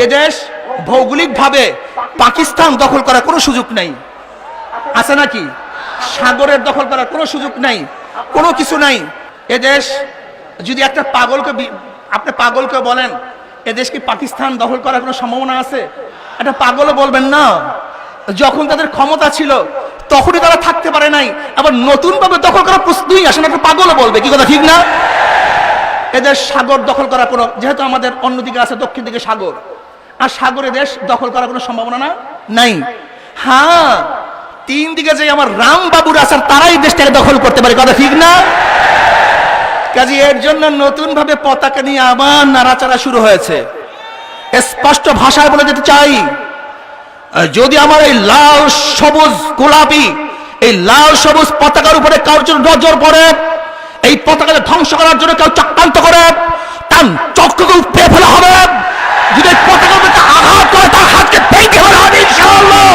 এদেশ ভৌগোলিকভাবে পাকিস্তান দখল করার কোনো সুযোগ নাই, আছে নাকি? সাগরের দখল করার কোনো সুযোগ নাই, কোনো কিছু নাই। এদেশ যদি একটা আপনি পাগলকে বলেন এদেশ কি পাকিস্তান দখল করার কোনো সম্ভাবনা আছে? একটা পাগলও বলবেন না। যখন তাদের ক্ষমতা ছিল তখনই তারা থাকতে পারে নাই, আবার নতুন ভাবে দখল করার প্রশ্নই আসে না, একটা পাগলও বলবে। কি কথা ঠিক না? এদের সাগর দখল করার কোনো, যেহেতু আমাদের অন্যদিকে আছে দক্ষিণ দিকে সাগর, আর সাগরে দেশ দখল করার কোনো সম্ভাবনা নাই। হ্যাঁ, তিন দিকে যে আমার রাম বাবুর আছেন তারাই দেশটাকে দখল করতে পারে। কথা ঠিক না? কাজে এর জন্য নতুন ভাবে পতাকা নিয়ে আবার নাড়াচাড়া শুরু হয়েছে। স্পষ্ট ভাষায় বলে যেতে চাই, যদি আমার এই লাল সবুজ গোলাপি এই লাল সবুজ পতাকার উপরে কারোর জন্য নজর পড়ে, এই পতাকাকে ধ্বংস করার জন্য কেউ চক্রান্ত করে, তার চক্রকে উপড়ে ফেলা হবে। যদি পতাকার উপরে আঘাত করে তার হাতকে ভেঙে ফেলা হবে ইনশাআল্লাহ।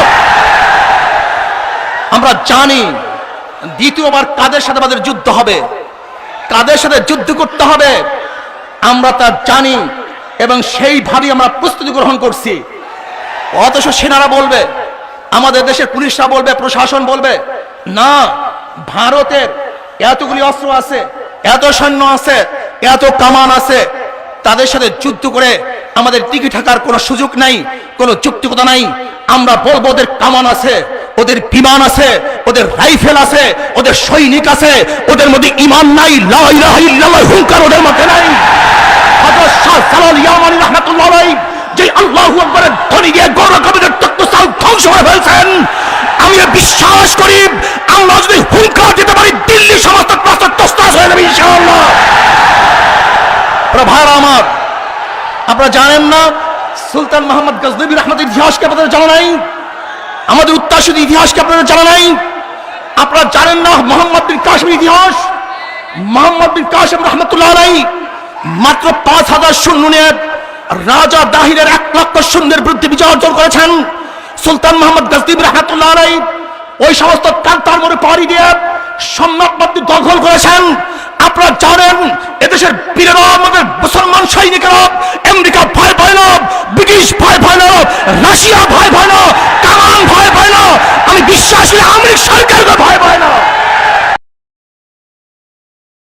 আমরা জানি দ্বিতীয়বার কাদের সাথে আমাদের যুদ্ধ হবে, কাদের সাথে যুদ্ধ করতে হবে আমরা তা জানি, এবং সেইভাবেই আমরা প্রস্তুতি গ্রহণ করছি। অথচ সেনারা বলবে, আমাদের দেশের পুলিশরা বলবে, প্রশাসন বলবে, না ভারতের এতগুলি অস্ত্র আছে, এত সৈন্য আছে, এত কামান আছে, তাদের সাথে যুদ্ধ করে আমাদের টিকে থাকার কোনো সুযোগ নাই, কোনো যুক্তিকতা নাই। আমরা বলবো ওদের কামান আছে, ওদের বিমান আছে, ওদের রাইফেল আছে, ওদের সৈনিক আছে, ওদের মধ্যে ঈমান নাই, লা ইলাহা ইল্লাল্লাহ হুঙ্কার ওদের মধ্যে নাই। হযরত শাহ জালাল ইয়ামানী রাহমাতুল্লাহ আলাইহি যে আল্লাহু আকবারের ধ্বনি দিয়ে গৌরকবিদের তক্তসাল ধ্বংস করে ফেলছেন, আমি বিশ্বাস করি আমরা যদি হুঙ্কার দিতে পারি দিল্লি সমস্ত প্রাসাদ তছনছ হয়ে যাবে ইনশাআল্লাহ। ভাইরা আমার, আপনারা জানেন না সুলতান মোহাম্মদ গজনবী রহমতের ইতিহাসকে আপনাদের জানা নাই? আমাদের উত্তাসিত ইতিহাসকে আপনাদের জানা নাই? আপনারা জানেন না মোহাম্মদ বিন কাসিমের ইতিহাস? মোহাম্মদ বিন কাসিম রহমতুল্লাহ আলাইহি মাত্র 5000 সৈন্য নিয়ে রাজা দাহিরের 1 লক্ষ সৈন্যের বিরুদ্ধে বিজয় অর্জন করেছেন। সুলতান মোহাম্মদ গজনবী রহমতুল্লাহ আলাইহি ওই সমস্ত কান্তার মধ্যে পাড়ি দিয়ে সম্রাট মন্দির দখল করেছেন। আপনারা জানেন এদেশের বীরেরা, আমাদের মুসলমান সৈনিকেরা, আমেরিকা ভয় পায় না, ব্রিটিশ ভয় পায় না, রাশিয়া ভয় পায় না, কামান ভয় পায় না, আমি বিশ্বাসী আমেরিকা সরকারকে ভয় পায় না।